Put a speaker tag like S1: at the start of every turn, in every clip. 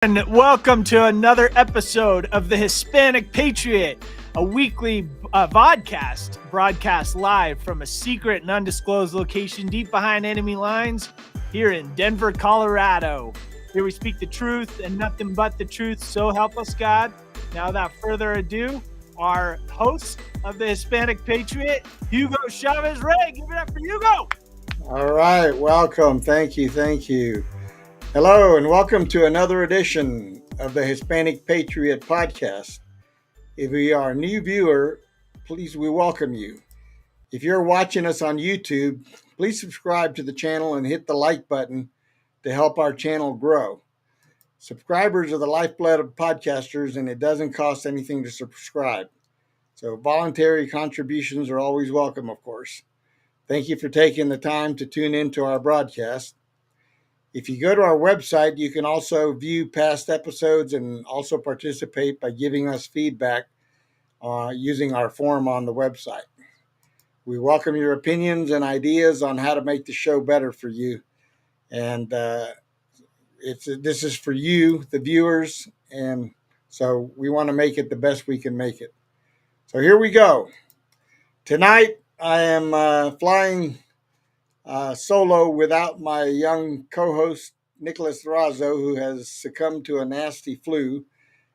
S1: And welcome to another episode of the Hispanic Patriot, a weekly vodcast broadcast live from a secret and undisclosed location deep behind enemy lines here in Denver, Colorado. Here we speak the truth and nothing but the truth, so help us God. Now, without further ado, our host of the Hispanic Patriot, Hugo Chavez Ray. Give it up for Hugo.
S2: All right, welcome. Thank you. Hello, and welcome to another edition of the Hispanic Patriot podcast. If you are a new viewer, please, we welcome you. If you're watching us on YouTube, please subscribe to the channel and hit the like button to help our channel grow. Subscribers are the lifeblood of podcasters, and it doesn't cost anything to subscribe. So voluntary contributions are always welcome, of course. Thank you for taking the time to tune into our broadcast. If you go to our website, you can also view past episodes and also participate by giving us feedback using our form on the website. We welcome your opinions and ideas on how to make the show better for you. And this is for you, the viewers, and so we want to make it the best we can make it. So here we go. Tonight, I am flying solo without my young co-host, Nicholas Razo, who has succumbed to a nasty flu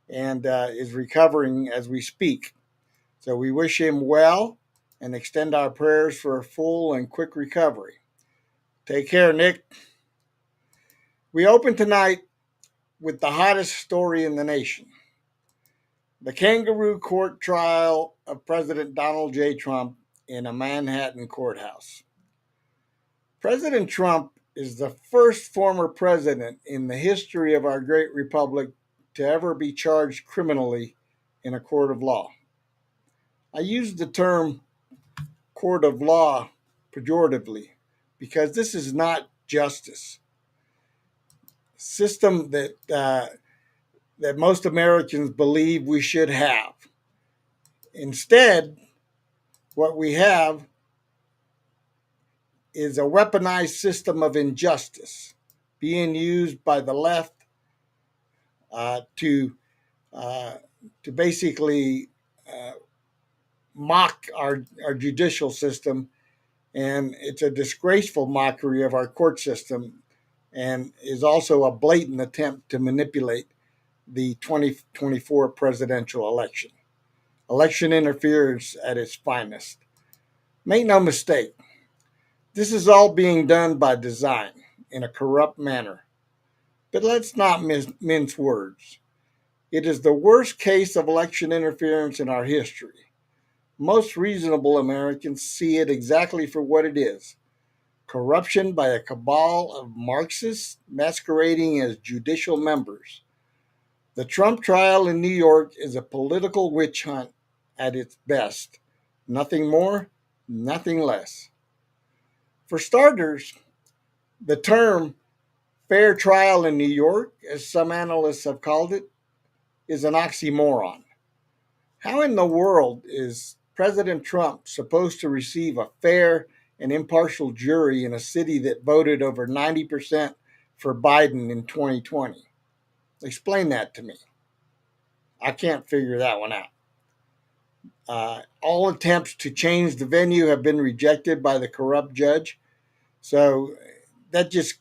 S2: and is recovering as we speak. So we wish him well and extend our prayers for a full and quick recovery. Take care, Nick. We open tonight with the hottest story in the nation. The kangaroo court trial of President Donald J. Trump in a Manhattan courthouse. President Trump is the first former president in the history of our great republic to ever be charged criminally in a court of law. I use the term court of law pejoratively because this is not justice. System that most Americans believe we should have. Instead, what we have is a weaponized system of injustice being used by the left to basically mock our judicial system, and it's a disgraceful mockery of our court system, and is also a blatant attempt to manipulate the 2024 presidential election. Election interference at its finest. Make no mistake, this is all being done by design in a corrupt manner. But let's not mince words. It is the worst case of election interference in our history. Most reasonable Americans see it exactly for what it is. Corruption by a cabal of Marxists masquerading as judicial members. The Trump trial in New York is a political witch hunt at its best. Nothing more, nothing less. For starters, the term fair trial in New York, as some analysts have called it, is an oxymoron. How in the world is President Trump supposed to receive a fair and impartial jury in a city that voted over 90% for Biden in 2020? Explain that to me. I can't figure that one out. All attempts to change the venue have been rejected by the corrupt judge. So that just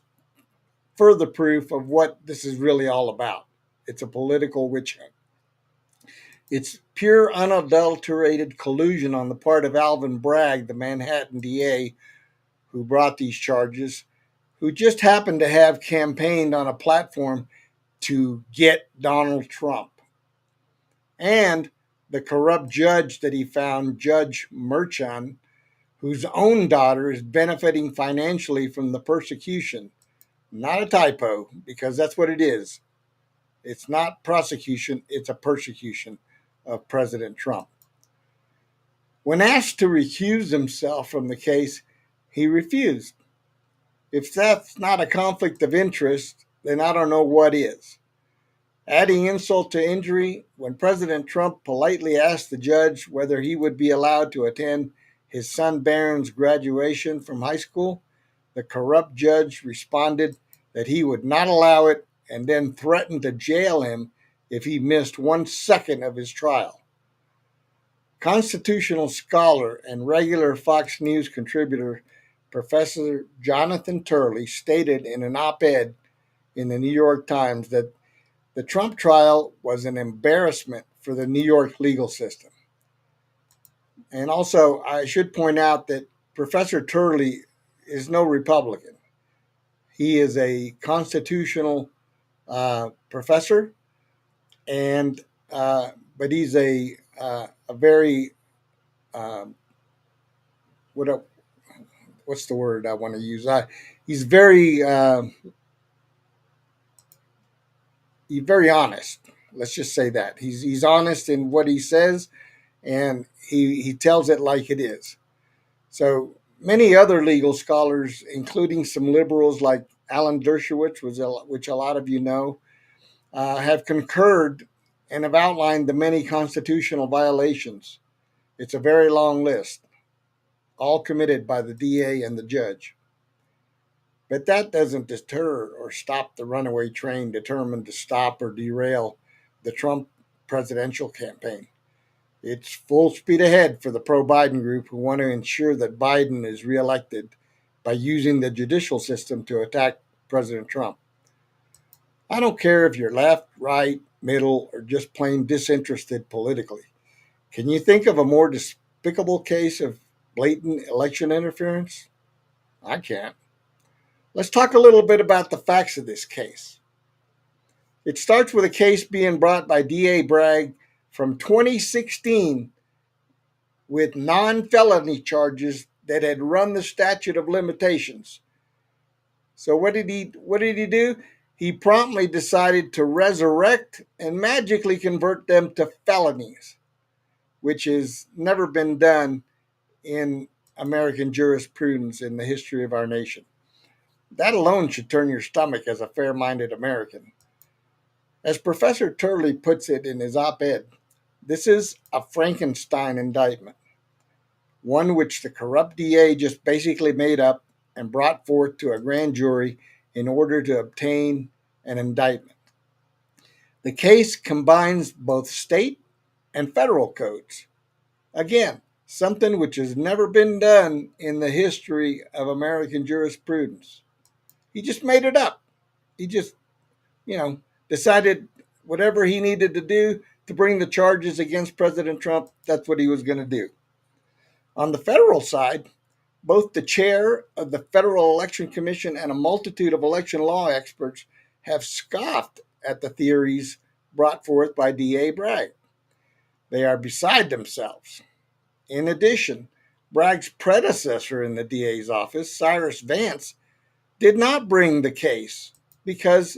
S2: further proof of what this is really all about. It's a political witch hunt. It's pure, unadulterated collusion on the part of Alvin Bragg, the Manhattan DA, who brought these charges, who just happened to have campaigned on a platform to get Donald Trump. And the corrupt judge that he found, Judge Merchan, whose own daughter is benefiting financially from the persecution. Not a typo, because that's what it is. It's not prosecution, it's a persecution of President Trump. When asked to recuse himself from the case, he refused. If that's not a conflict of interest, then I don't know what is. Adding insult to injury, when President Trump politely asked the judge whether he would be allowed to attend his son Barron's graduation from high school, the corrupt judge responded that he would not allow it and then threatened to jail him if he missed 1 second of his trial. Constitutional scholar and regular Fox News contributor Professor Jonathan Turley stated in an op-ed in the New York Times that the Trump trial was an embarrassment for the New York legal system. And also, I should point out that Professor Turley is no Republican. He is a constitutional professor, and but he's a very what's the word I want to use? He's very honest. Let's just say that he's honest in what he says, and he tells it like it is. So many other legal scholars, including some liberals like Alan Dershowitz, which a lot of you know, have concurred and have outlined the many constitutional violations. It's a very long list, all committed by the DA and the judge. But that doesn't deter or stop the runaway train determined to stop or derail the Trump presidential campaign. It's full speed ahead for the pro-Biden group who want to ensure that Biden is reelected by using the judicial system to attack President Trump. I don't care if you're left, right, middle, or just plain disinterested politically. Can you think of a more despicable case of blatant election interference? I can't. Let's talk a little bit about the facts of this case. It starts with a case being brought by D.A. Bragg from 2016 with non-felony charges that had run the statute of limitations. So what did he do? He promptly decided to resurrect and magically convert them to felonies, which has never been done in American jurisprudence in the history of our nation. That alone should turn your stomach as a fair-minded American. As Professor Turley puts it in his op-ed, this is a Frankenstein indictment, one which the corrupt DA just basically made up and brought forth to a grand jury in order to obtain an indictment. The case combines both state and federal codes. Again, something which has never been done in the history of American jurisprudence. He just made it up. He just, decided whatever he needed to do to bring the charges against President Trump, that's what he was going to do. On the federal side, both the chair of the Federal Election Commission and a multitude of election law experts have scoffed at the theories brought forth by D.A. Bragg. They are beside themselves. In addition, Bragg's predecessor in the DA's office, Cyrus Vance, did not bring the case because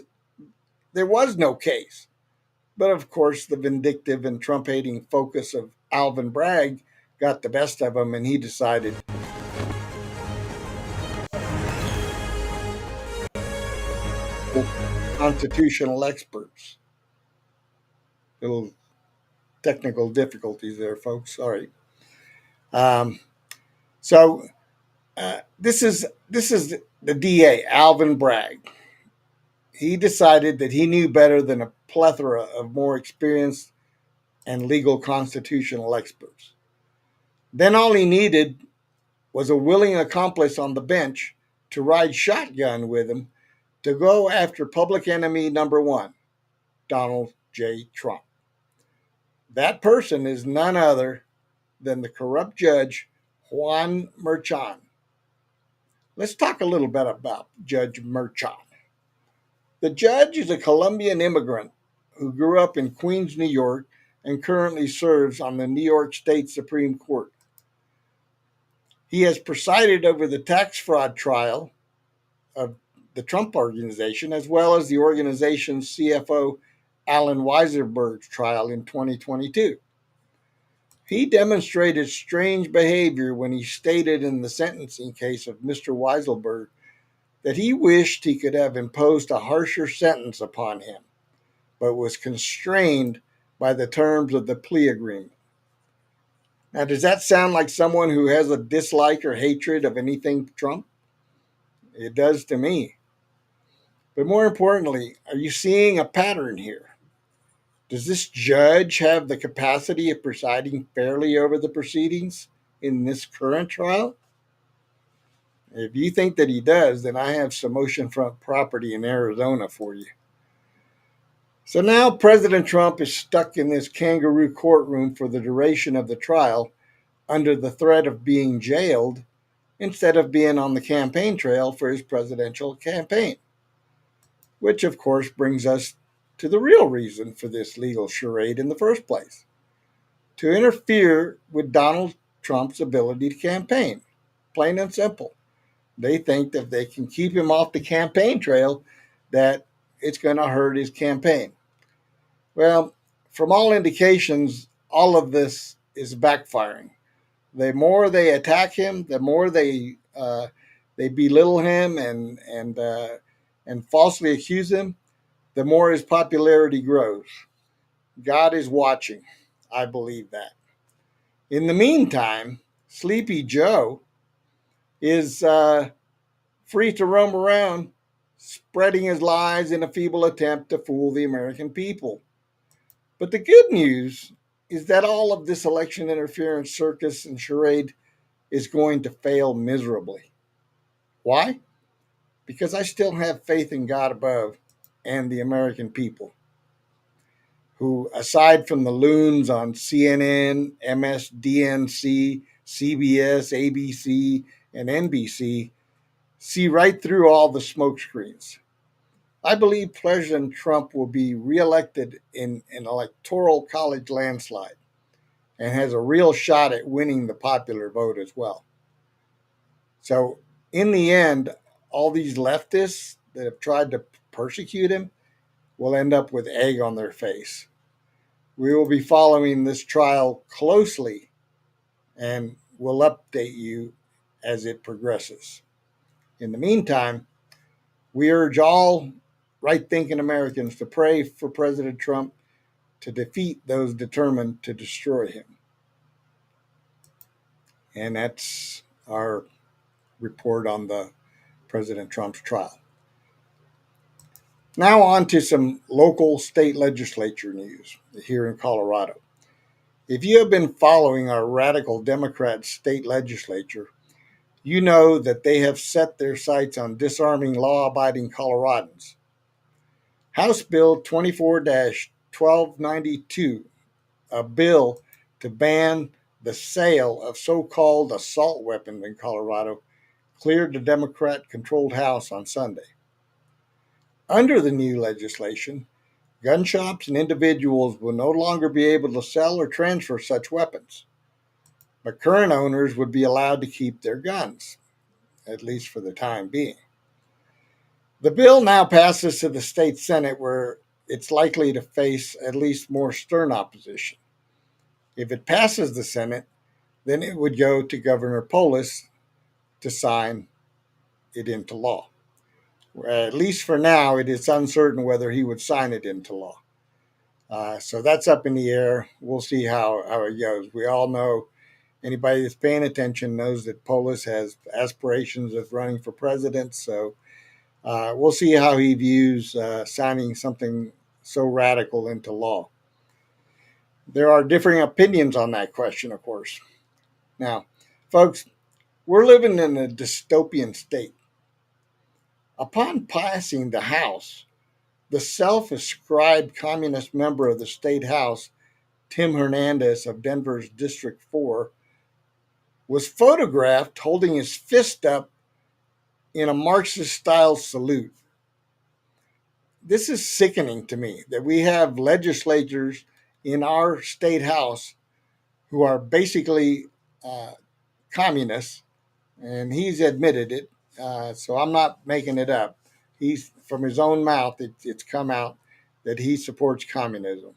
S2: there was no case. But of course, the vindictive and Trump-hating focus of Alvin Bragg got the best of him, and he decided constitutional experts. Little technical difficulties there, folks. Sorry. This is the DA, Alvin Bragg. He decided that he knew better than a plethora of more experienced and legal constitutional experts. Then all he needed was a willing accomplice on the bench to ride shotgun with him to go after public enemy number one, Donald J. Trump. That person is none other than the corrupt judge, Juan Merchan. Let's talk a little bit about Judge Merchan. The judge is a Colombian immigrant who grew up in Queens, New York, and currently serves on the New York State Supreme Court. He has presided over the tax fraud trial of the Trump Organization, as well as the organization's CFO, Alan Weisselberg's trial in 2022. He demonstrated strange behavior when he stated in the sentencing case of Mr. Weisselberg that he wished he could have imposed a harsher sentence upon him, but was constrained by the terms of the plea agreement. Now, does that sound like someone who has a dislike or hatred of anything Trump? It does to me. But more importantly, are you seeing a pattern here? Does this judge have the capacity of presiding fairly over the proceedings in this current trial? If you think that he does, then I have some oceanfront property in Arizona for you. So now President Trump is stuck in this kangaroo courtroom for the duration of the trial under the threat of being jailed instead of being on the campaign trail for his presidential campaign. Which, of course, brings us to the real reason for this legal charade in the first place: to interfere with Donald Trump's ability to campaign. Plain and simple. They think that if they can keep him off the campaign trail, that it's going to hurt his campaign. Well, from all indications, all of this is backfiring. The more they attack him, the more they belittle him and falsely accuse him, the more his popularity grows. God is watching. I believe that. In the meantime, Sleepy Joe is free to roam around, spreading his lies in a feeble attempt to fool the American people. But the good news is that all of this election interference circus and charade is going to fail miserably. Why? Because I still have faith in God above and the American people, who, aside from the loons on CNN, MSDNC, CBS, ABC, and NBC, see right through all the smokescreens. I believe President Trump will be reelected in an electoral college landslide and has a real shot at winning the popular vote as well. So, in the end, all these leftists that have tried to persecute him will end up with egg on their face. We will be following this trial closely and will update you as it progresses. In the meantime, we urge all right thinking Americans to pray for President Trump to defeat those determined to destroy him. And that's our report on the President Trump's trial. Now on to some local state legislature news here in Colorado. If you have been following our radical Democrat state legislature, you know that they have set their sights on disarming law-abiding Coloradans. House Bill 24-1292, a bill to ban the sale of so-called assault weapons in Colorado, cleared the Democrat-controlled House on Sunday. Under the new legislation, gun shops and individuals will no longer be able to sell or transfer such weapons, but current owners would be allowed to keep their guns, at least for the time being. The bill now passes to the state Senate, where it's likely to face at least more stern opposition. If it passes the Senate, then it would go to Governor Polis to sign it into law. At least for now, it is uncertain whether he would sign it into law. So that's up in the air. We'll see how it goes. We all know, anybody that's paying attention knows that Polis has aspirations of running for president. So we'll see how he views signing something so radical into law. There are differing opinions on that question, of course. Now, folks, we're living in a dystopian state. Upon passing the House, the self-ascribed communist member of the state House, Tim Hernandez of Denver's District 4, was photographed holding his fist up in a Marxist-style salute. This is sickening to me, that we have legislators in our state House who are basically communists, and he's admitted it. So I'm not making it up. He's, from his own mouth, it's come out that he supports communism.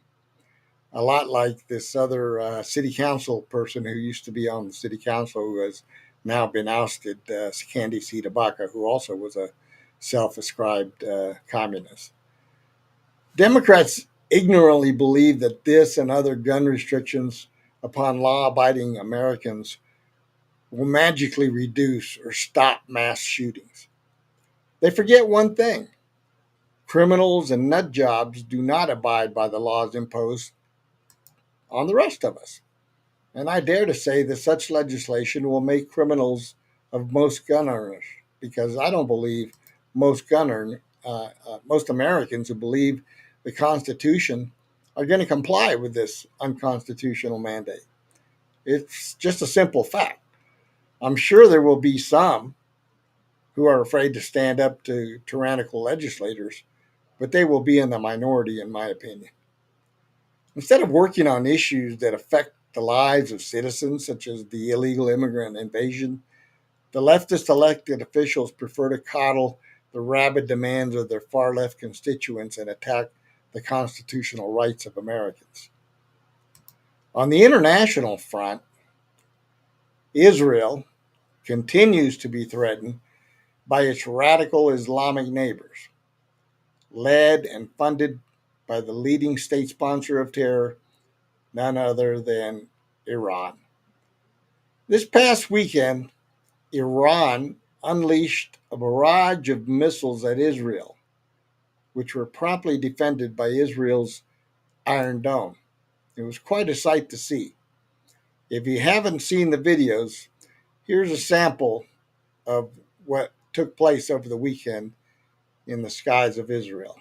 S2: A lot like this other city council person who used to be on the city council, who has now been ousted, Candice Tabaka, who also was a self-ascribed communist. Democrats ignorantly believe that this and other gun restrictions upon law-abiding Americans will magically reduce or stop mass shootings. They forget one thing. criminals and nut jobs do not abide by the laws imposed on the rest of us. And I dare to say that such legislation will make criminals of most gun owners, because I don't believe most Americans who believe the Constitution are going to comply with this unconstitutional mandate. It's just a simple fact. I'm sure there will be some who are afraid to stand up to tyrannical legislators, but they will be in the minority, in my opinion. Instead of working on issues that affect the lives of citizens, such as the illegal immigrant invasion, the leftist elected officials prefer to coddle the rabid demands of their far left constituents and attack the constitutional rights of Americans. On the international front, Israel continues to be threatened by its radical Islamic neighbors, led and funded by the leading state sponsor of terror, none other than Iran. This past weekend, Iran unleashed a barrage of missiles at Israel, which were promptly defended by Israel's Iron Dome. It was quite a sight to see. If you haven't seen the videos, here's a sample of what took place over the weekend in the skies of Israel.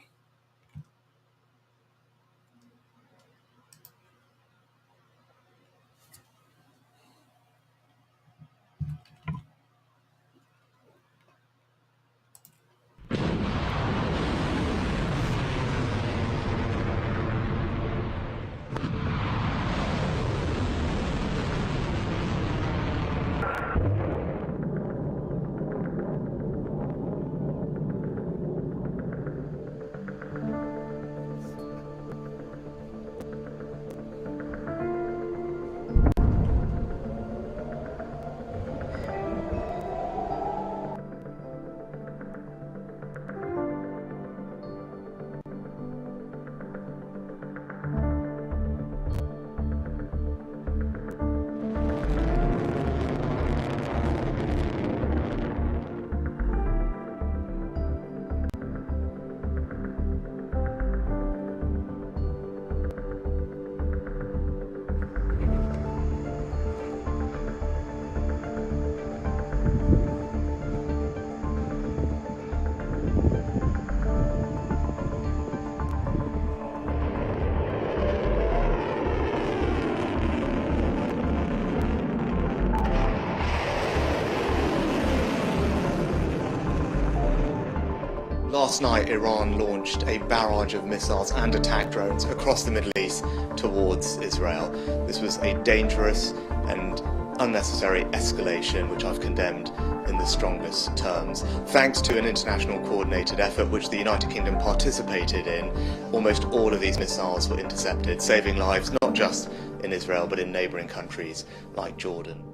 S3: Last night, Iran launched a barrage of missiles and attack drones across the Middle East towards Israel. This was a dangerous and unnecessary escalation, which I've condemned in the strongest terms. Thanks to an international coordinated effort which the United Kingdom participated in, almost all of these missiles were intercepted, saving lives not just in Israel but in neighbouring countries like Jordan.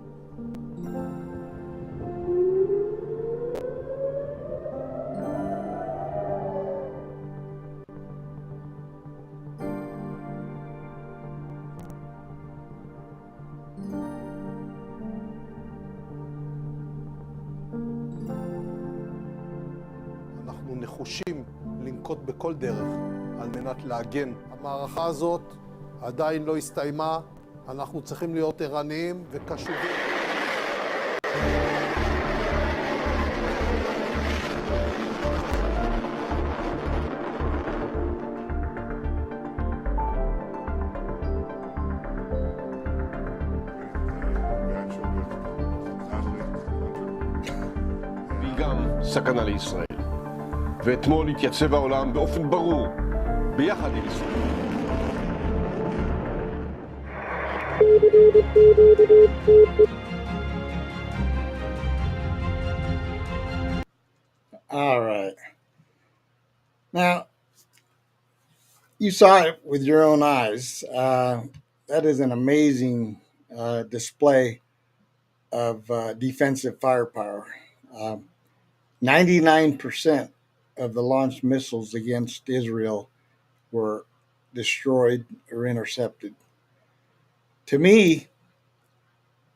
S4: אנחנו נחושים לנקוט בכל דרך על מנת להגן. המערכה הזאת עדיין לא הסתיימה, אנחנו צריכים להיות ערניים וקשובים.
S5: והיא גם סכנה לישראל. ואתמול התייצב העולם באופן ברור, ביחד עם ישראל.
S2: All right. Now, you saw it with your own eyes. That is an amazing display of defensive firepower. 99% of the launched missiles against Israel were destroyed or intercepted. To me,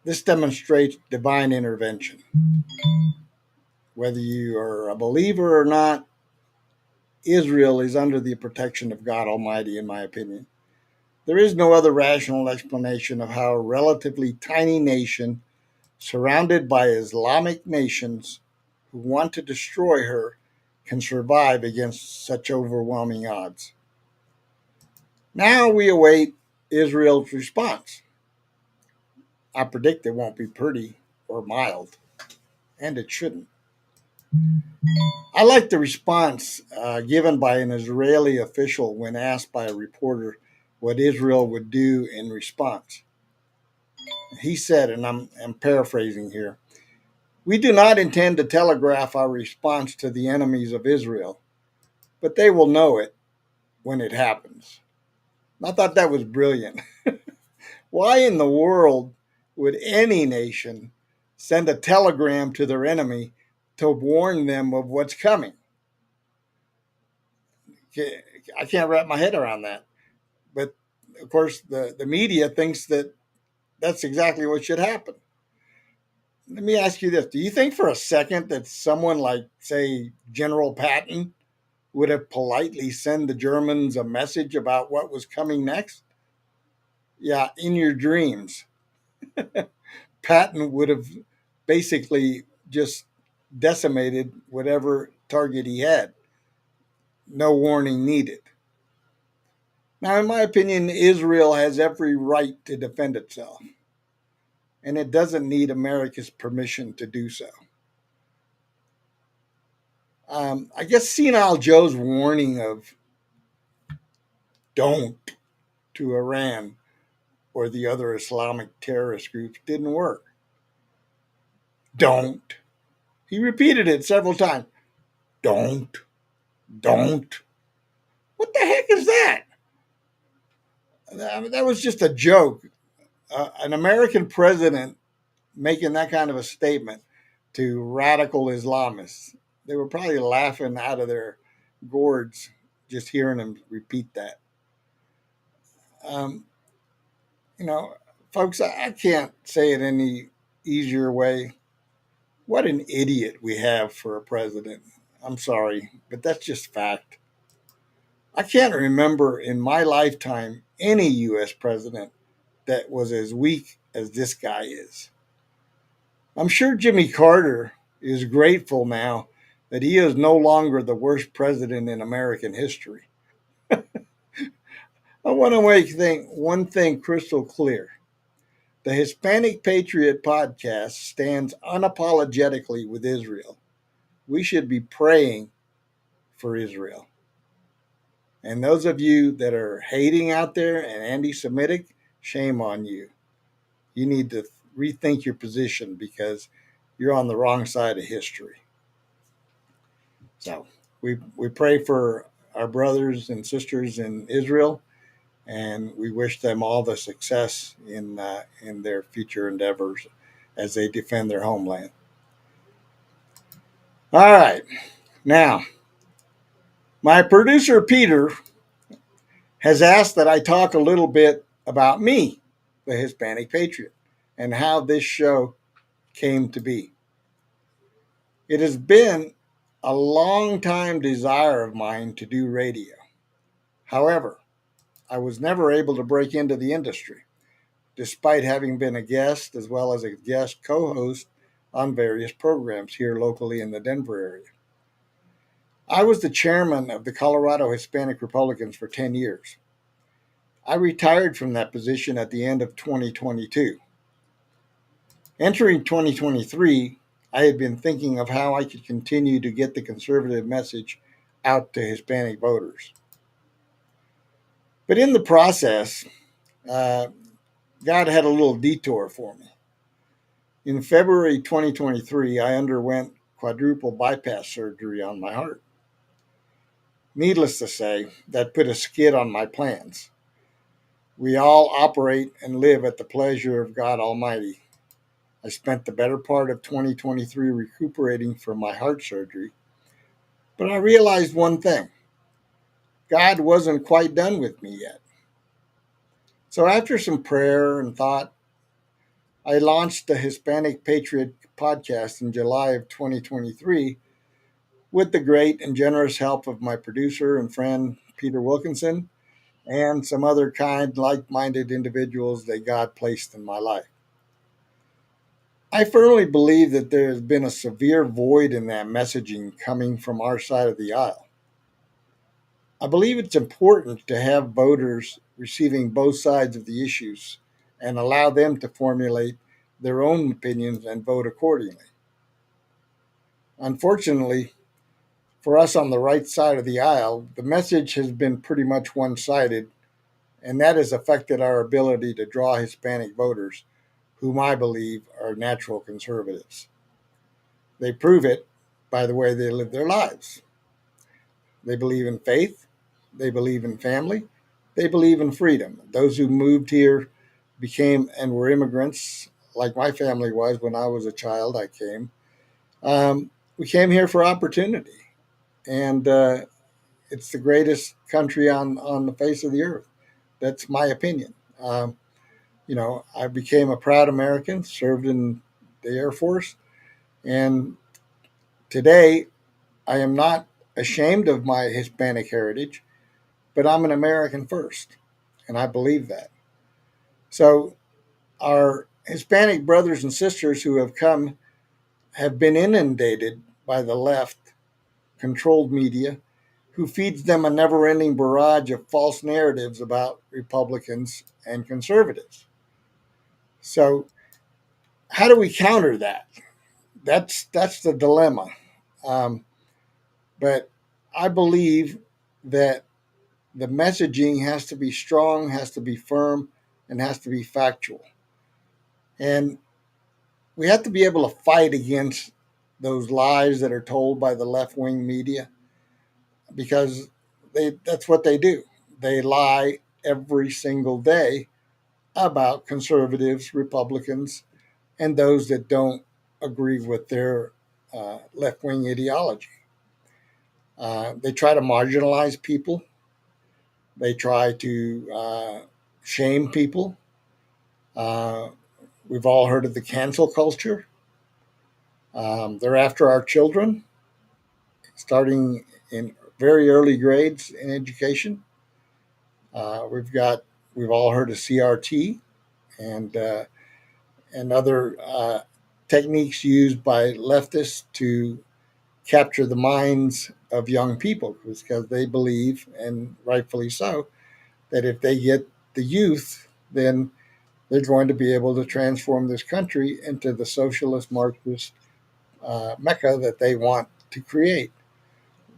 S2: this demonstrates divine intervention. Whether you are a believer or not, Israel is under the protection of God Almighty, in my opinion. There is no other rational explanation of how a relatively tiny nation surrounded by Islamic nations who want to destroy her can survive against such overwhelming odds. Now we await Israel's response. I predict it won't be pretty or mild, and it shouldn't. I like the response given by an Israeli official when asked by a reporter what Israel would do in response. He said, and I'm paraphrasing here, "We do not intend to telegraph our response to the enemies of Israel, but they will know it when it happens." I thought that was brilliant. Why in the world would any nation send a telegram to their enemy to warn them of what's coming? I can't wrap my head around that. But of course, the media thinks that that's exactly what should happen. Let me ask you this. Do you think for a second that someone like, say, General Patton would have politely sent the Germans a message about what was coming next? Yeah, in your dreams. Patton would have basically just decimated whatever target he had. No warning needed. Now, in my opinion, Israel has every right to defend itself, and it doesn't need America's permission to do so. I guess Senile Joe's warning of don't to Iran or the other Islamic terrorist groups didn't work. Don't. He repeated it several times. Don't. Don't. What the heck is that? That was just a joke. An American president making that kind of a statement to radical Islamists. They were probably laughing out of their gourds just hearing him repeat that. Um, folks, I can't say it any easier way. What an idiot we have for a president. I'm sorry, but that's just fact. I can't remember in my lifetime any U.S. president that was as weak as this guy is. I'm sure Jimmy Carter is grateful now that he is no longer the worst president in American history. I want to make one thing crystal clear. The Hispanic Patriot podcast stands unapologetically with Israel. We should be praying for Israel. And those of you that are hating out there and anti-Semitic, shame on you. You need to rethink your position because you're on the wrong side of history. So we pray for our brothers and sisters in Israel, and we wish them all the success in their future endeavors as they defend their homeland. All right. Now, my producer, Peter, has asked that I talk a little bit about me, the Hispanic Patriot, and how this show came to be. It has been a long time desire of mine to do radio. However, I was never able to break into the industry, despite having been a guest as well as a guest co-host on various programs here locally in the Denver area. I was the chairman of the Colorado Hispanic Republicans for 10 years. I retired from that position at the end of 2022. Entering 2023, I had been thinking of how I could continue to get the conservative message out to Hispanic voters. But in the process, God had a little detour for me. In February 2023, I underwent quadruple bypass surgery on my heart. Needless to say, that put a skid on my plans. We all operate and live at the pleasure of God Almighty. I spent the better part of 2023 recuperating from my heart surgery, but I realized one thing. God wasn't quite done with me yet. So after some prayer and thought, I launched the Hispanic Patriot podcast in July of 2023 with the great and generous help of my producer and friend, Peter Wilkinson, and some other kind, like minded individuals that God placed in my life. I firmly believe that there has been a severe void in that messaging coming from our side of the aisle. I believe it's important to have voters receiving both sides of the issues and allow them to formulate their own opinions and vote accordingly. Unfortunately, for us on the right side of the aisle, the message has been pretty much one sided, and that has affected our ability to draw Hispanic voters, whom I believe are natural conservatives. They prove it by the way they live their lives. They believe in faith, they believe in family, they believe in freedom. Those who moved here became and were immigrants, like my family was when I was a child. I came. We came here for opportunity, and it's the greatest country on the face of the earth. That's my opinion. I became a proud American, served in the Air Force, and today I am not ashamed of my Hispanic heritage, but I'm an American first, and I believe that. So our Hispanic brothers and sisters who have come have been inundated by the left controlled media who feeds them a never ending barrage of false narratives about Republicans and conservatives. So, how do we counter that? That's the dilemma. Um, but I believe that the messaging has to be strong, has to be firm, and has to be factual. And we have to be able to fight against those lies that are told by the left wing media because that's what they do. They lie every single day about conservatives, Republicans, and those that don't agree with their left wing ideology. They try to marginalize people, they try to shame people. Uh, we've all heard of the cancel culture. They're after our children, starting in very early grades in education. We've all heard of CRT and other techniques used by leftists to capture the minds of young people because they believe, and rightfully so, that if they get the youth, then they're going to be able to transform this country into the socialist Marxist mecca that they want to create.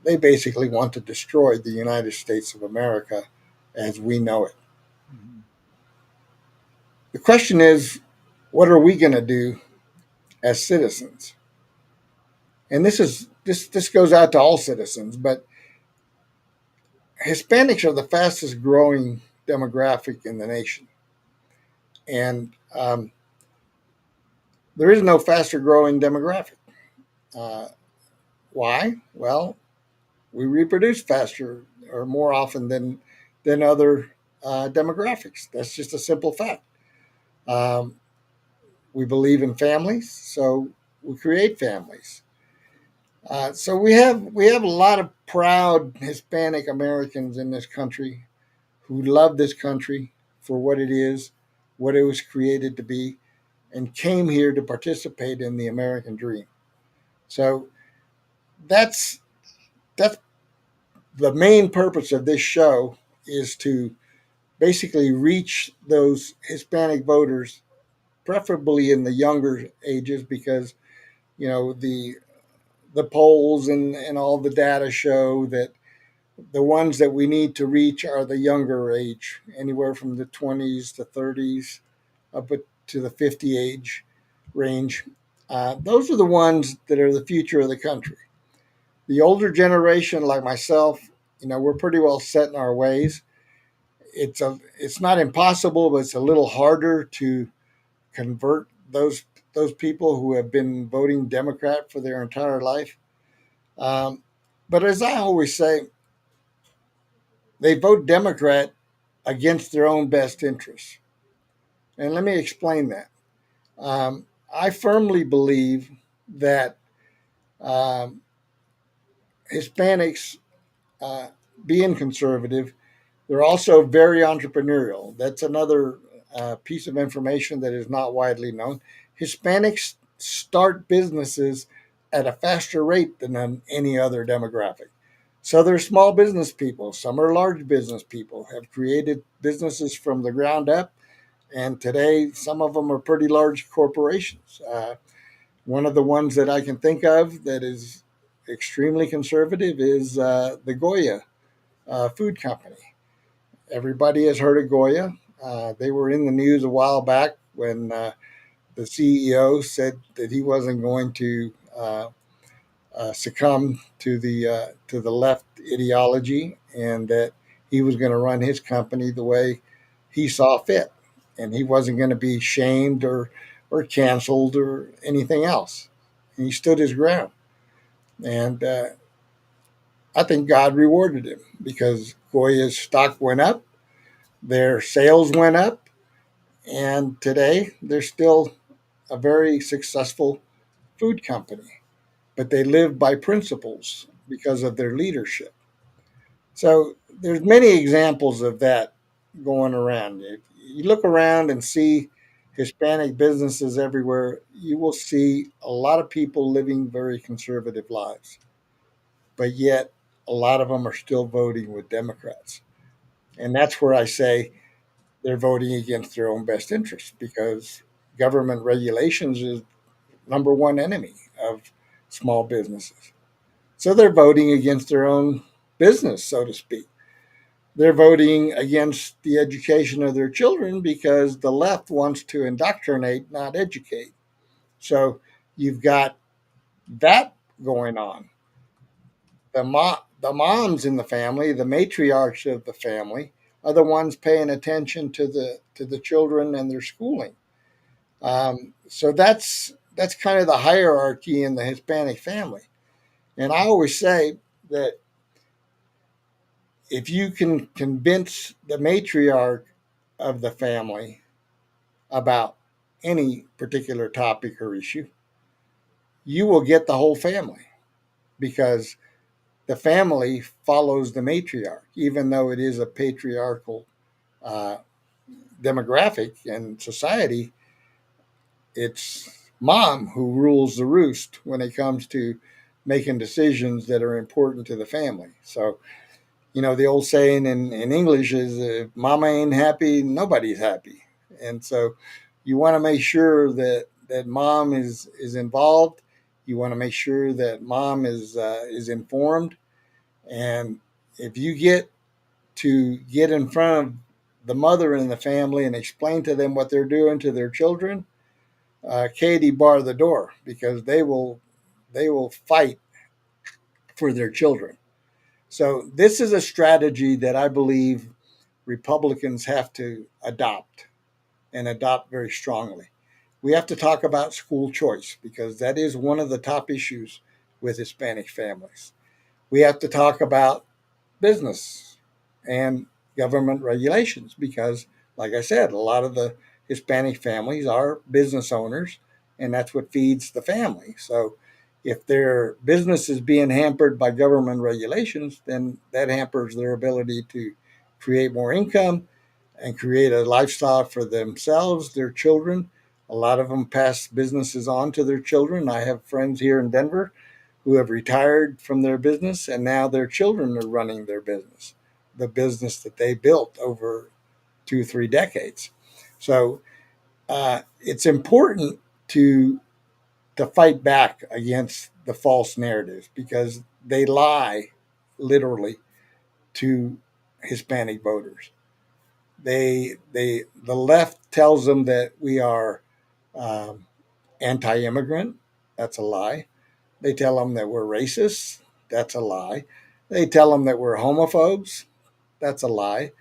S2: They basically want to destroy the United States of America as we know it. The question is, what are we going to do as citizens? And this goes out to all citizens, but Hispanics are the fastest growing demographic in the nation, and there is no faster growing demographic. Uh, why? Well, we reproduce faster or more often than other demographics. That's just a simple fact. Um, we believe in families, so we create families. So we have a lot of proud Hispanic Americans in this country who love this country for what it is, what it was created to be, and came here to participate in the American dream. So that's that's the main purpose of this show is to basically reach those Hispanic voters, preferably in the younger ages, because the polls and all the data show that the ones that we need to reach are the younger age, anywhere from the 20s to 30s up to the 50 age range. Those are the ones that are the future of the country. The older generation, like myself, we're pretty well set in our ways. It's not impossible, but it's a little harder to convert those people who have been voting Democrat for their entire life. Um, but as I always say, they vote Democrat against their own best interests. And let me explain that. I firmly believe that um, Hispanics, being conservative, they're also very entrepreneurial. That's another piece of information that is not widely known. Hispanics start businesses at a faster rate than any other demographic. So they're small business people. Some are large business people, have created businesses from the ground up. And today, some of them are pretty large corporations. One of the ones that I can think of that is extremely conservative is the Goya Food Company. Everybody has heard of Goya. They were in the news a while back when the CEO said that he wasn't going to succumb to the left ideology, and that he was going to run his company the way he saw fit, and he wasn't going to be shamed or canceled or anything else. And he stood his ground, and I think God rewarded him because Goya's stock went up, their sales went up, and today they're still a very successful food company. But they live by principles because of their leadership. So there's many examples of that going around. If you look around and see Hispanic businesses everywhere, you will see a lot of people living very conservative lives. But yet, a lot of them are still voting with Democrats. And that's where I say they're voting against their own best interests because government regulations is number one enemy of small businesses. So they're voting against their own business, so to speak. They're voting against the education of their children because the left wants to indoctrinate, not educate. So you've got that going on. The moms in the family, the matriarchs of the family, are the ones paying attention to the children and their schooling. So that's kind of the hierarchy in the Hispanic family. And I always say that if you can convince the matriarch of the family about any particular topic or issue, you will get the whole family because the family follows the matriarch, even though it is a patriarchal uh, demographic and society. It's mom who rules the roost when it comes to making decisions that are important to the family. So, the old saying in English is if mama ain't happy, nobody's happy. And so you want to make sure that mom is involved. You want to make sure that mom is informed. And if you get in front of the mother in the family and explain to them what they're doing to their children, Katie bar the door because they will fight for their children. So this is a strategy that I believe Republicans have to adopt and adopt very strongly. We have to talk about school choice because that is one of the top issues with Hispanic families. We have to talk about business and government regulations because, like I said, a lot of the Hispanic families are business owners, and that's what feeds the family. So if their business is being hampered by government regulations, then that hampers their ability to create more income and create a lifestyle for themselves, their children. A lot of them pass businesses on to their children. I have friends here in Denver who have retired from their business, and now their children are running their business, the business that they built over 2 or 3 decades. So it's important to fight back against the false narratives because they lie literally to Hispanic voters. The left tells them that we are um, anti-immigrant. That's a lie. They tell them that we're racist. That's a lie. They tell them that we're homophobes. That's a lie.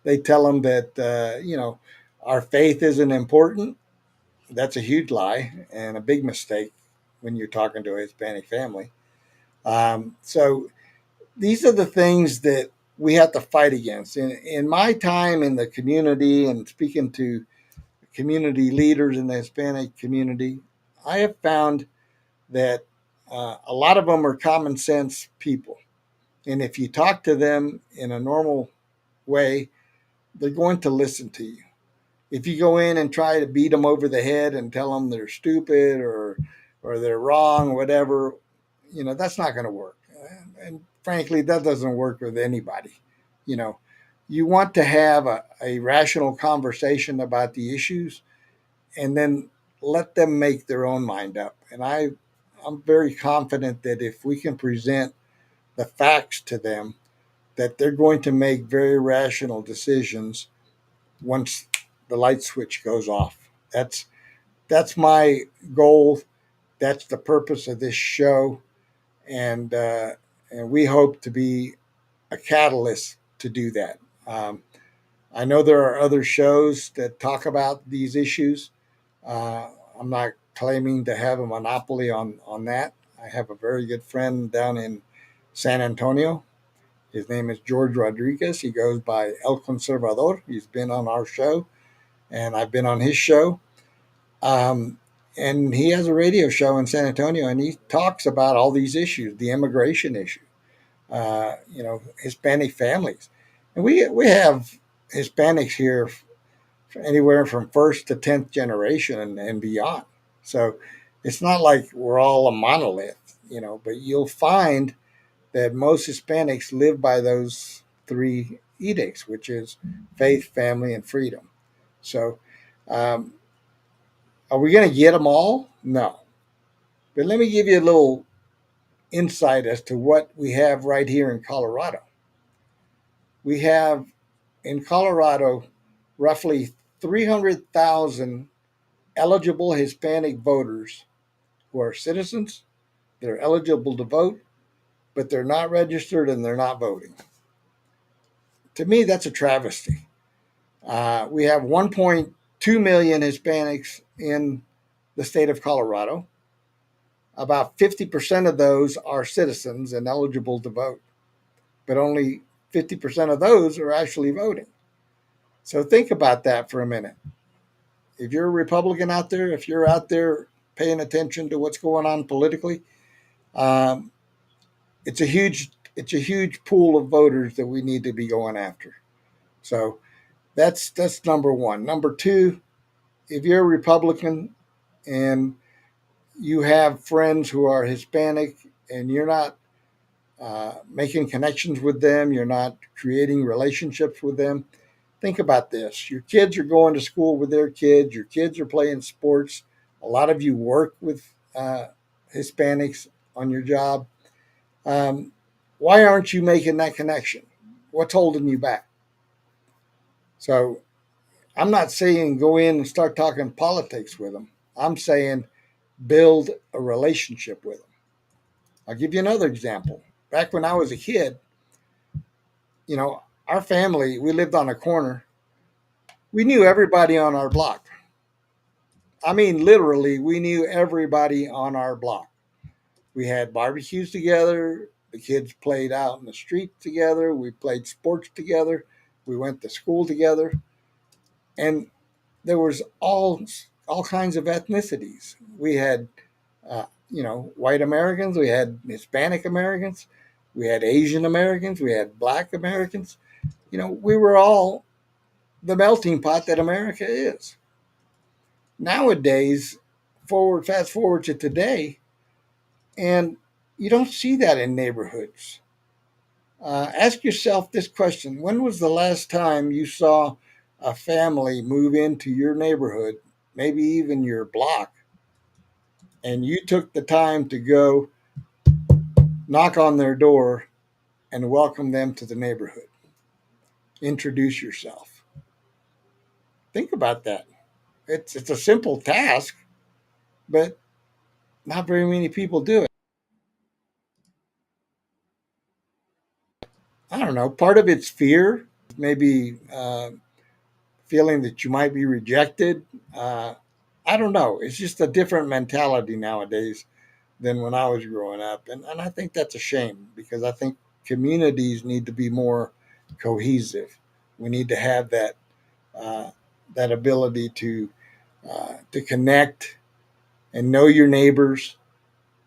S2: They tell them that our faith isn't important. That's a huge lie and a big mistake when you're talking to a Hispanic family. So these are the things that we have to fight against. In my time in the community and speaking to community leaders in the Hispanic community, I have found that a lot of them are common sense people. And if you talk to them in a normal way, they're going to listen to you. If you go in and try to beat them over the head and tell them they're stupid or they're wrong, or whatever, that's not going to work. And frankly, that doesn't work with anybody. You know, you want to have a rational conversation about the issues and then let them make their own mind up. And I'm very confident that if we can present the facts to them, that they're going to make very rational decisions once the light switch goes off. That's my goal. That's the purpose of this show, and we hope to be a catalyst to do that. I know there are other shows that talk about these issues. I'm not claiming to have a monopoly on that. I have a very good friend down in San Antonio. His name is George Rodriguez. He goes by El Conservador. He's been on our show, and I've been on his show. And he has a radio show in San Antonio, and he talks about all these issues, the immigration issue, Hispanic families. And we have Hispanics here anywhere from first to 10th generation and beyond. So it's not like we're all a monolith, but you'll find that most Hispanics live by those three edicts, which is faith, family, and freedom. So are we going to get them all? No. But let me give you a little insight as to what we have right here in Colorado. We have in Colorado roughly 300,000 eligible Hispanic voters who are citizens. They're eligible to vote, but they're not registered and they're not voting. To me, that's a travesty. We have 1.2 million Hispanics in the state of Colorado. About 50% of those are citizens and eligible to vote, but only 50% of those are actually voting. So think about that for a minute. If you're a Republican out there, if you're out there paying attention to what's going on politically, it's a huge pool of voters that we need to be going after. So that's number one. Number two, if you're a Republican and you have friends who are Hispanic and you're not making connections with them, you're not creating relationships with them, think about this. Your kids are going to school with their kids. Your kids are playing sports. A lot of you work with Hispanics on your job. Why aren't you making that connection? What's holding you back? So I'm not saying go in and start talking politics with them. I'm saying build a relationship with them. I'll give you another example. Back when I was a kid, our family, we lived on a corner. We knew everybody on our block. I mean, literally, we knew everybody on our block. We had barbecues together. The kids played out in the street together. We played sports together. We went to school together. And there was all kinds of ethnicities. We had, white Americans. We had Hispanic Americans. We had Asian Americans. We had Black Americans. We were all the melting pot that America is. Nowadays, fast forward to today, and you don't see that in neighborhoods. Ask yourself this question. When was the last time you saw a family move into your neighborhood, maybe even your block, and you took the time to go knock on their door and welcome them to the neighborhood? Introduce yourself. Think about that. It's a simple task, but not very many people do it. I don't know. Part of it's fear, maybe feeling that you might be rejected. I don't know. It's just a different mentality nowadays than when I was growing up. And I think that's a shame because I think communities need to be more cohesive. We need to have that ability to connect and know your neighbors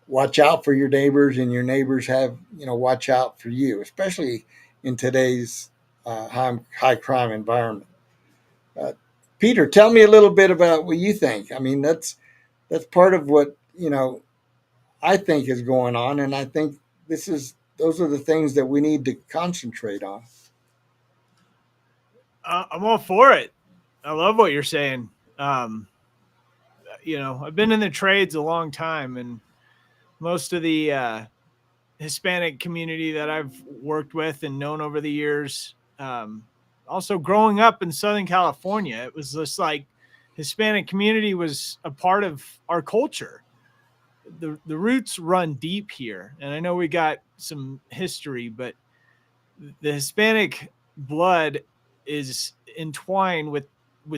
S2: watch out for your neighbors, and your neighbors have, watch out for you, especially in today's high crime environment. Peter, tell me a little bit about what you think. I mean, that's part of what I think is going on, and I think those are the things that we need to concentrate on.
S1: I'm all for it. I love what you're saying. I've been in the trades a long time, and most of the Hispanic community that I've worked with and known over the years, also growing up in Southern California, it was just like Hispanic community was a part of our culture. The roots run deep here, and I know we got some history, but the Hispanic blood is entwined with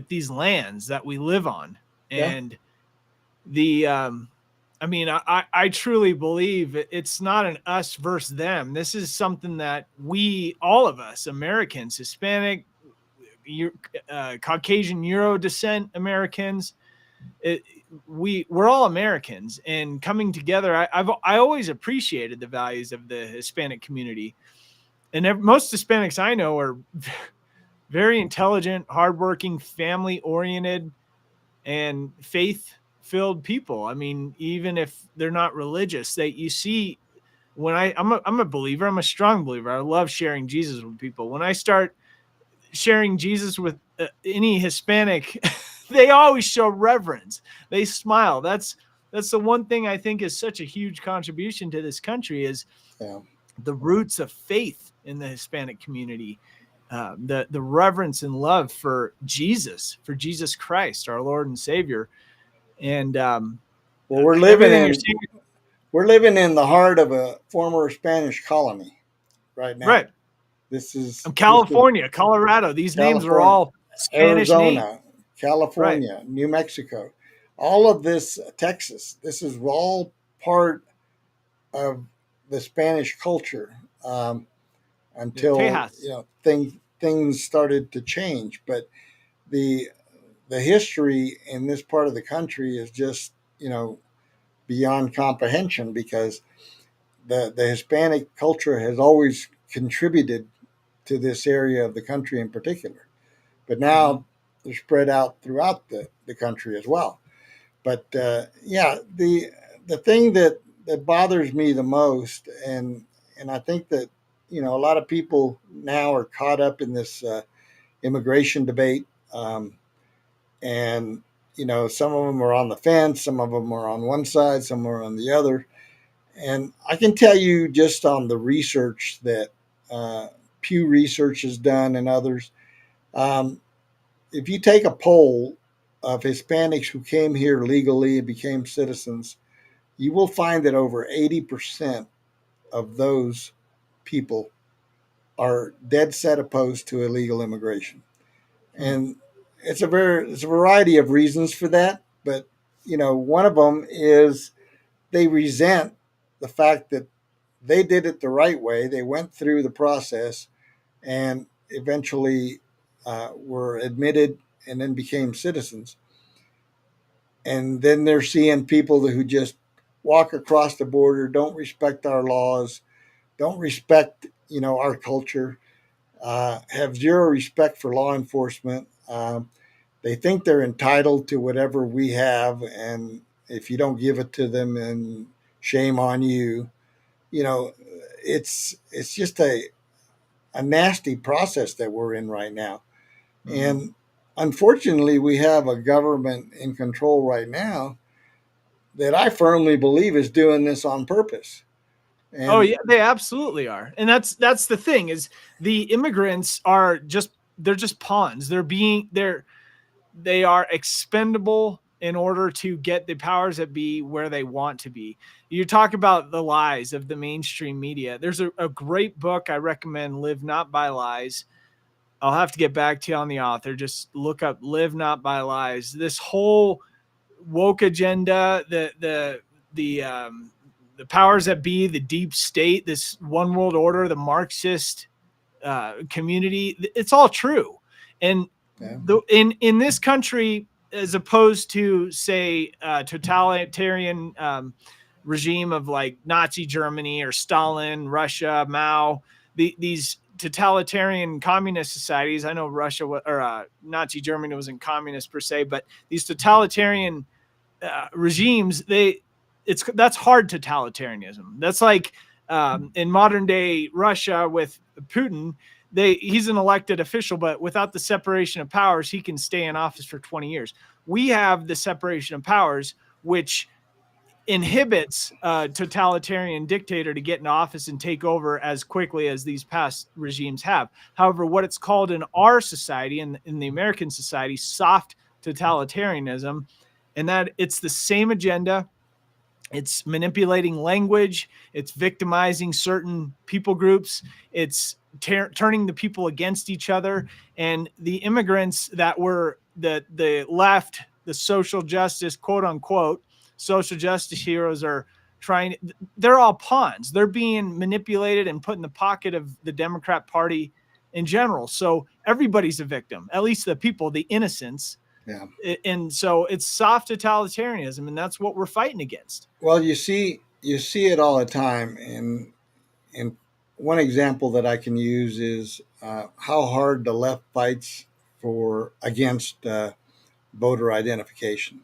S1: these lands that we live on. And I truly believe it's not an us versus them. This is something that all of us Americans, Hispanic, Caucasian, Euro descent Americans, we're all Americans, and coming together. I always appreciated the values of the Hispanic community, and most Hispanics I know are very intelligent, hardworking, family oriented, and faith-filled people. I mean, even if they're not religious, you see, when I'm a believer, I'm a strong believer. I love sharing Jesus with people. When I start sharing Jesus with any Hispanic, they always show reverence. They smile. That's the one thing I think is such a huge contribution to this country is the roots of faith in the Hispanic community. The reverence and love for Jesus Christ, our Lord and Savior. And
S2: we're living in the heart of a former Spanish colony right now.
S1: Right.
S2: This is
S1: California, Colorado. These names are all Spanish
S2: Arizona,
S1: names.
S2: California, right. New Mexico, all of this, Texas. This is all part of the Spanish culture until things started to change. But the history in this part of the country is just beyond comprehension, because the Hispanic culture has always contributed to this area of the country in particular. But now they're spread out throughout the country as well. But the thing that bothers me the most, and I think that a lot of people now are caught up in this immigration debate, and some of them are on the fence, some of them are on one side, some are on the other. And I can tell you, just on the research that Pew Research has done and others, if you take a poll of Hispanics who came here legally and became citizens, you will find that over 80% of those people are dead set opposed to illegal immigration. And it's a variety of reasons for that. But, one of them is they resent the fact that they did it the right way. They went through the process and eventually were admitted and then became citizens. And then they're seeing people who just walk across the border, don't respect our laws, don't respect, our culture, have zero respect for law enforcement. They think they're entitled to whatever we have, and if you don't give it to them, then shame on you. It's just a nasty process that we're in right now. Mm-hmm. And unfortunately, we have a government in control right now that I firmly believe is doing this on purpose.
S1: And they absolutely are. And that's the thing, is the immigrants they're just pawns. They are expendable in order to get the powers that be where they want to be. You talk about the lies of the mainstream media. There's a great book I recommend, Live Not by Lies. I'll have to get back to you on the author. Just look up Live Not by Lies. This whole woke agenda, the powers that be, the deep state, this one world order, the Marxist community, it's all true. And in this country, as opposed to, say, totalitarian regime of like Nazi Germany or Stalin, Russia, Mao, these totalitarian communist societies. I know Russia or Nazi Germany wasn't communist per se, but these totalitarian regimes, that's hard totalitarianism. That's like in modern day Russia with Putin. He's an elected official, but without the separation of powers, he can stay in office for 20 years. We have the separation of powers, which inhibits a totalitarian dictator to get in office and take over as quickly as these past regimes have. However, what it's called in our society, in the American society, soft totalitarianism, and that it's the same agenda. It's manipulating language. It's victimizing certain people groups. It's turning the people against each other. And the immigrants that were the left, the social justice, quote unquote, social justice heroes they're all pawns. They're being manipulated and put in the pocket of the Democrat Party in general. So everybody's a victim, at least the people, the innocents.
S2: Yeah.
S1: And so it's soft totalitarianism, and that's what we're fighting against.
S2: Well, you see it all the time. And one example that I can use is how hard the left fights against voter identification.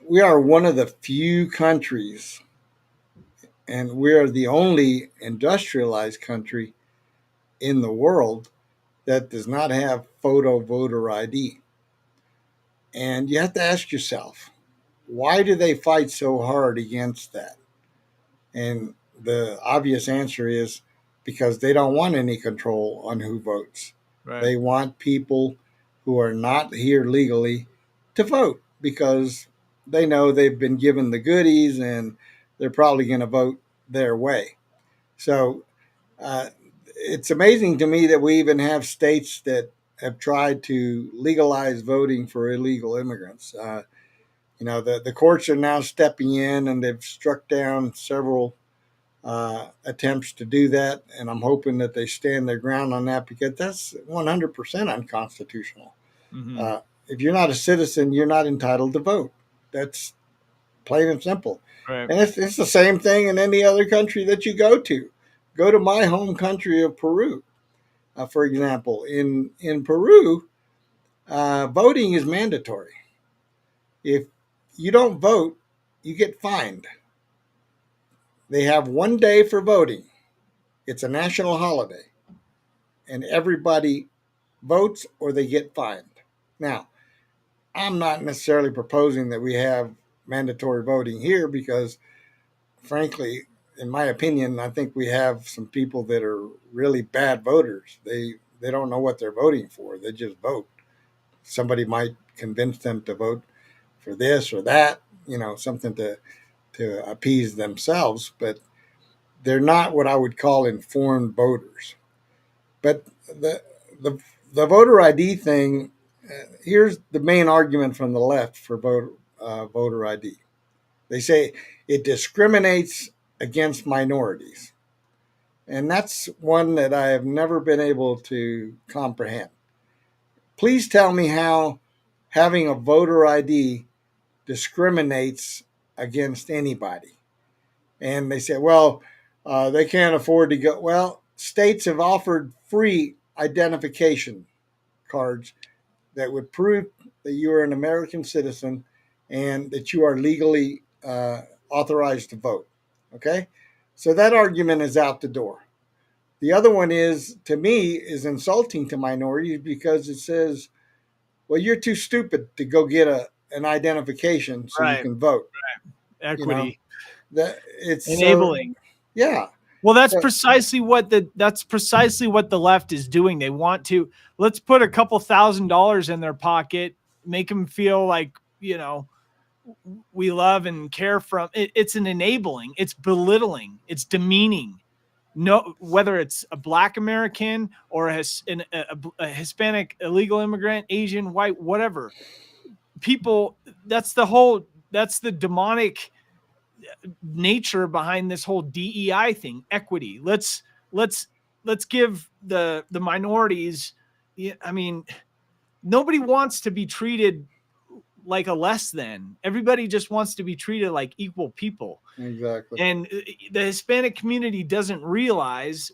S2: We are one of the few countries, and we are the only industrialized country in the world that does not have photo voter ID. And you have to ask yourself, why do they fight so hard against that? And the obvious answer is because they don't want any control on who votes.
S1: Right.
S2: They want people who are not here legally to vote because they know they've been given the goodies and they're probably going to vote their way. So it's amazing to me that we even have states that have tried to legalize voting for illegal immigrants. The courts are now stepping in, and they've struck down several attempts to do that. And I'm hoping that they stand their ground on that, because that's 100% unconstitutional.
S1: Mm-hmm.
S2: If you're not a citizen, you're not entitled to vote. That's plain and simple.
S1: Right.
S2: And it's the same thing in any other country that you go to. Go to my home country of Peru, for example. In Peru, voting is mandatory. If you don't vote, you get fined. They have one day for voting. It's a national holiday. And everybody votes or they get fined. Now, I'm not necessarily proposing that we have mandatory voting here because, frankly, in my opinion, I think we have some people that are really bad voters. They don't know what they're voting for. They just vote. Somebody might convince them to vote for this or that, something to appease themselves, but they're not what I would call informed voters. But the voter ID thing, here's the main argument from the left for voter ID. They say it discriminates against minorities. And that's one that I have never been able to comprehend. Please tell me how having a voter ID discriminates against anybody. And they say, well, they can't afford to go. Well, states have offered free identification cards that would prove that you are an American citizen and that you are legally authorized to vote. Okay? So that argument is out the door. The other one to me, is insulting to minorities because it says, well, you're too stupid to go get an identification so you can vote.
S1: Right. Equity.
S2: That it's
S1: enabling.
S2: Yeah.
S1: Well, that's precisely what the left is doing. They want to, let's put a couple $1,000s in their pocket, make them feel like, we love and care from it. It's an enabling, it's belittling, it's demeaning. No, whether it's a Black American or a Hispanic illegal immigrant, Asian, white, whatever, people, that's the demonic nature behind this whole DEI thing, equity. Let's give the minorities. I mean, nobody wants to be treated like a less than. Everybody just wants to be treated like equal people.
S2: Exactly.
S1: And the Hispanic community doesn't realize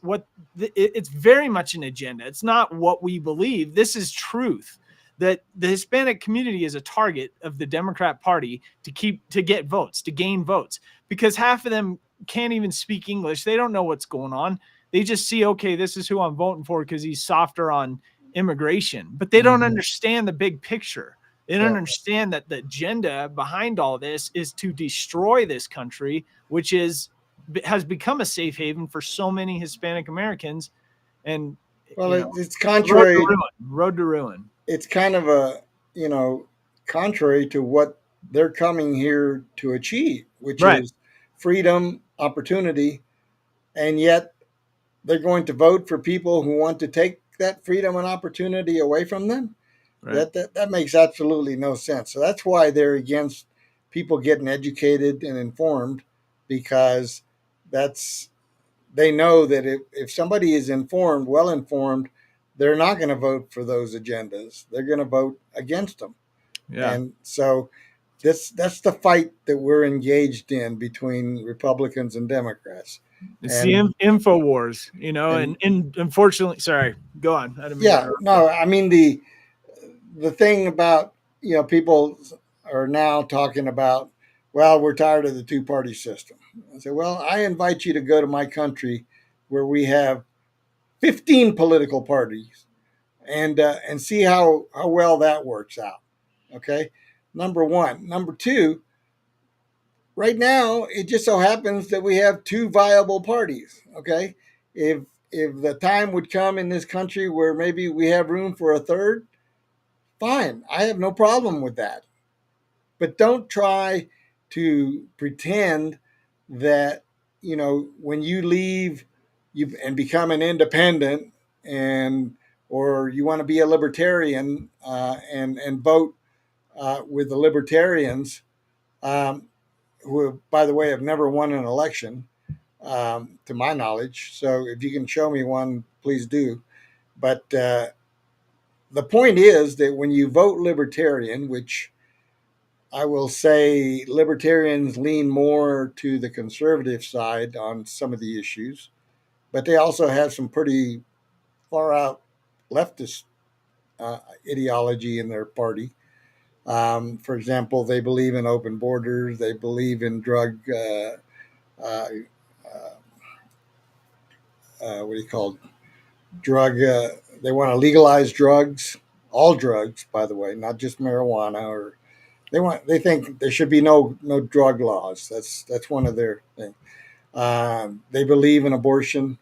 S1: it's very much an agenda. It's not what we believe. This is truth, that the Hispanic community is a target of the Democrat Party to get votes, to gain votes, because half of them can't even speak English. They don't know what's going on. They just see, okay, this is who I'm voting for because he's softer on immigration, but they don't understand the big picture. They don't understand that the agenda behind all this is to destroy this country, which has become a safe haven for so many Hispanic Americans. And
S2: it's contrary.
S1: Road to ruin.
S2: It's kind of a, contrary to what they're coming here to achieve, which is freedom, opportunity, and yet they're going to vote for people who want to take that freedom and opportunity away from them. Right. That makes absolutely no sense. So that's why they're against people getting educated and informed, because they know that if somebody is informed, well informed, they're not going to vote for those agendas. They're going to vote against them. Yeah. And so that's the fight that we're engaged in between Republicans and Democrats.
S1: It's the info wars, and unfortunately, sorry, go on.
S2: I mean, the thing about, people are now talking about, well, we're tired of the two-party system. I say, well, I invite you to go to my country where we have 15 political parties and see how well that works out. Okay. Number one. Number two, right now, it just so happens that we have two viable parties. Okay. If the time would come in this country where maybe we have room for a third, fine. I have no problem with that. But don't try to pretend that, when you leave and become an independent or you want to be a libertarian and vote with the libertarians, who, by the way, have never won an election, to my knowledge. So if you can show me one, please do. But the point is that when you vote libertarian, which I will say libertarians lean more to the conservative side on some of the issues, but they also have some pretty far out leftist ideology in their party. For example, they believe in open borders. They believe in drug, drug. They want to legalize drugs, all drugs, by the way, not just marijuana. Or they think there should be no drug laws. That's one of their things. They believe in abortion.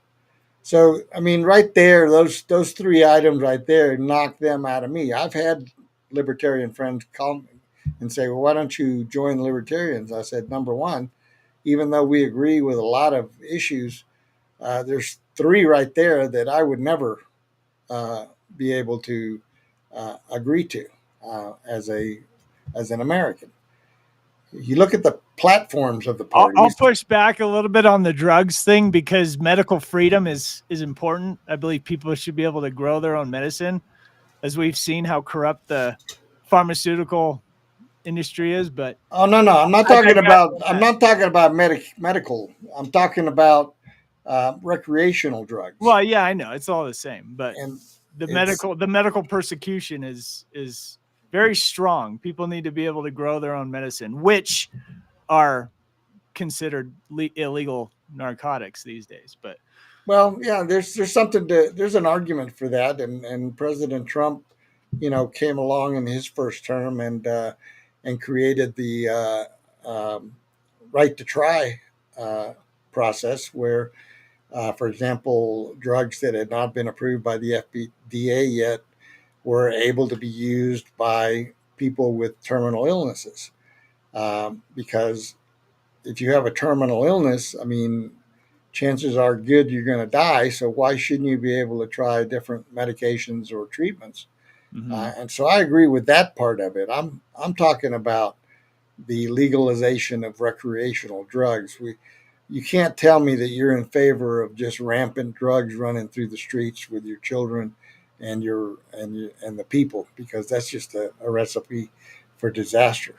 S2: So, I mean, right there, those three items right there knock them out of me. I've had libertarian friends call me and say, well, why don't you join the libertarians? I said, number one, even though we agree with a lot of issues, there's three right there that I would never be able to agree to as an American. You look at the platforms of the parties.
S1: I'll push back a little bit on the drugs thing, because medical freedom is important. I believe people should be able to grow their own medicine, as we've seen how corrupt the pharmaceutical industry is. But
S2: I'm not talking about medical. I'm talking about recreational drugs.
S1: Well, yeah, I know it's all the same, but the medical persecution is very strong. People need to be able to grow their own medicine, which are considered illegal narcotics these days. But
S2: there's an argument for that, and President Trump, came along in his first term and created the right to try process, where, for example, drugs that had not been approved by the FDA yet were able to be used by people with terminal illnesses. Because if you have a terminal illness, I mean, chances are good you're going to die. So why shouldn't you be able to try different medications or treatments? Mm-hmm. And so I agree with that part of it. I'm talking about the legalization of recreational drugs. You can't tell me that you're in favor of just rampant drugs running through the streets with your children and the people, because that's just a recipe for disaster.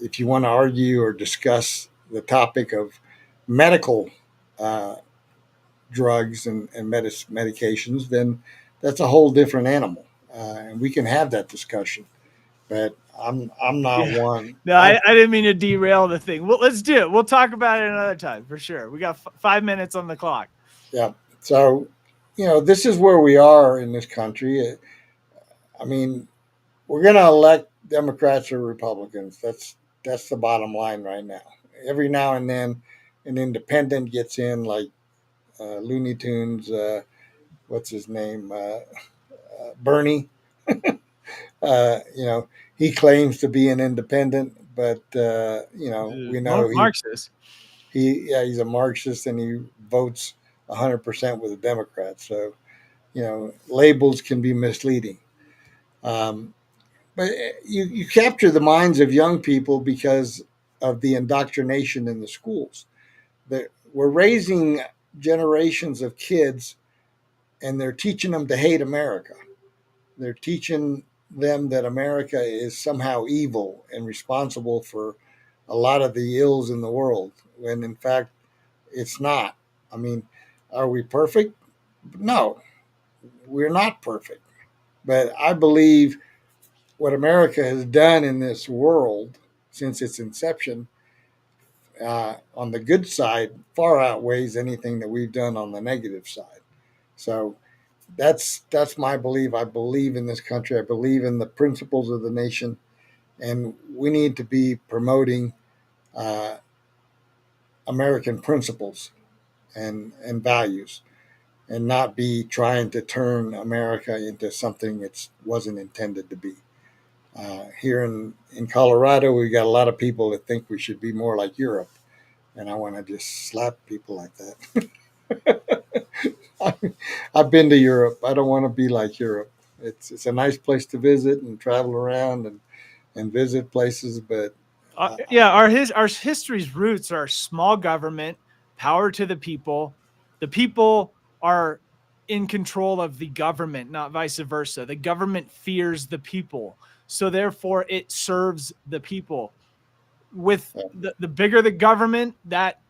S2: If you want to argue or discuss the topic of medical drugs and medications, then that's a whole different animal, and we can have that discussion. But I'm not
S1: Yeah.
S2: one.
S1: No, I didn't mean to derail the thing. Well, let's do it. We'll talk about it another time for sure. We got 5 minutes on the clock.
S2: Yeah. So, this is where we are in this country. I mean, we're going to elect Democrats or Republicans. That's the bottom line right now. Every now and then, an independent gets in, like Looney Tunes. What's his name? Bernie. He claims to be an independent, but we know
S1: Marxist.
S2: he's a Marxist and he votes 100% with the Democrats. So labels can be misleading. But you capture the minds of young people because of the indoctrination in the schools. We're raising generations of kids, and they're teaching them to hate America. They're teaching them that America is somehow evil and responsible for a lot of the ills in the world, when in fact it's not. I mean, are we perfect? No, we're not perfect. But I believe what America has done in this world since its inception, on the good side, far outweighs anything that we've done on the negative side. So that's my belief. I believe in this country. I believe in the principles of the nation, and we need to be promoting American principles and values, and not be trying to turn America into something it wasn't intended to be. Here in Colorado, we got a lot of people that think we should be more like Europe, and I want to just slap people like that. I've been to Europe. I don't want to be like Europe. It's a nice place to visit and travel around and visit places, but
S1: our history's roots are small government, power to the people. The people are in control of the government, not vice versa. The government fears the people, so therefore it serves the people. With the bigger the government, that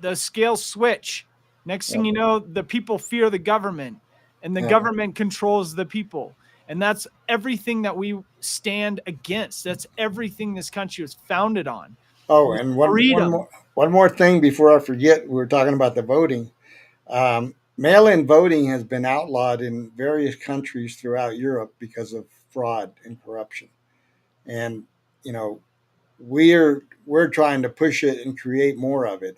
S1: the scales switch. Next thing you know, the people fear the government, and the government controls the people. And that's everything that we stand against. That's everything this country was founded on.
S2: Oh, and one more thing before I forget. We were talking about the voting. Mail-in voting has been outlawed in various countries throughout Europe because of fraud and corruption. And we're trying to push it and create more of it.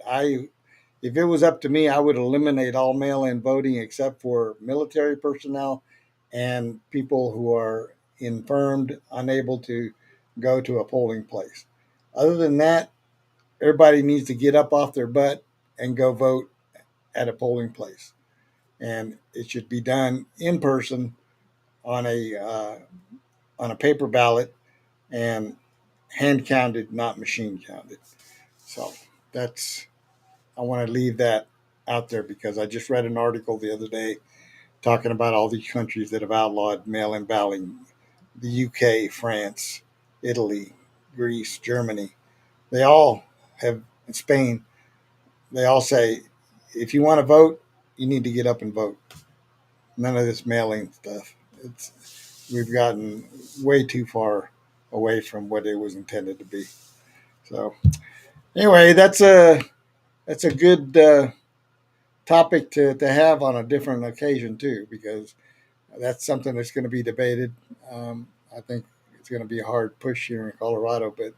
S2: If it was up to me, I would eliminate all mail-in voting except for military personnel and people who are infirmed, unable to go to a polling place. Other than that, everybody needs to get up off their butt and go vote at a polling place. And it should be done in person on a paper ballot and hand counted, not machine counted. So I want to leave that out there because I just read an article the other day talking about all these countries that have outlawed mail-in balloting: the UK, France, Italy, Greece, Germany. They all have, Spain, they all say, if you want to vote, you need to get up and vote. None of this mailing stuff. We've gotten way too far away from what it was intended to be. So anyway, that's a good topic to have on a different occasion too, because that's something that's going to be debated. I think it's going to be a hard push here in Colorado, but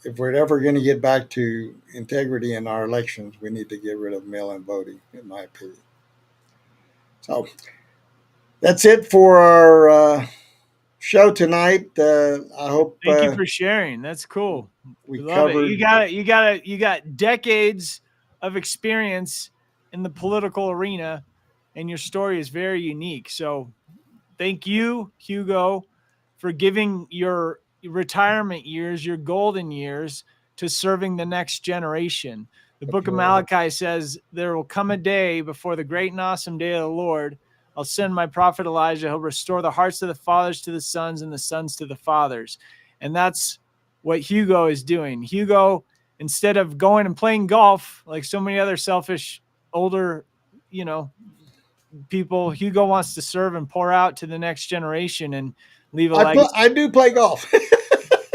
S2: if we're ever going to get back to integrity in our elections, we need to get rid of mail-in voting, in my opinion. So that's it for our show tonight. I hope.
S1: Thank you for sharing. That's cool.
S2: We
S1: love
S2: covered.
S1: It. You got decades of experience in the political arena, and your story is very unique. So, thank you, Hugo, for giving your retirement years, your golden years, to serving the next generation. The book of Malachi says there will come a day before the great and awesome day of the Lord I'll send my prophet Elijah. He'll restore the hearts of the fathers to the sons and the sons to the fathers. And that's what Hugo is doing. Hugo, instead of going and playing golf like so many other selfish older, people, Hugo wants to serve and pour out to the next generation and leave a legacy.
S2: I do play golf.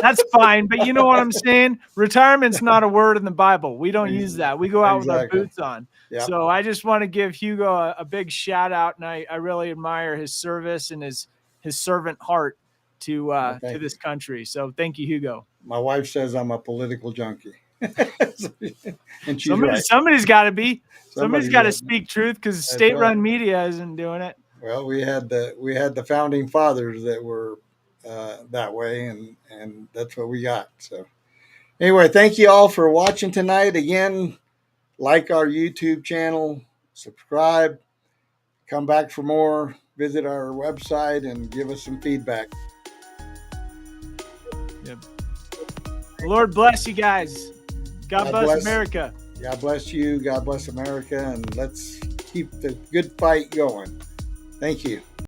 S1: That's fine, but you know what I'm saying? Retirement's not a word in the Bible. We don't use that. We go out with our boots on. Yep. So I just want to give Hugo a big shout out, and I really admire his service and his servant heart to this country. So thank you, Hugo.
S2: My wife says I'm a political junkie. And she's right.
S1: Somebody's got to be. Somebody's got to speak truth, because state-run media isn't doing it.
S2: Well, we had the founding fathers that were that way, and that's what we got. So anyway, thank you all for watching tonight. Again, like our YouTube channel, subscribe, come back for more, visit our website, and give us some feedback.
S1: Yep. Lord bless you guys. God bless America.
S2: God bless you. God bless America. And let's keep the good fight going. Thank you.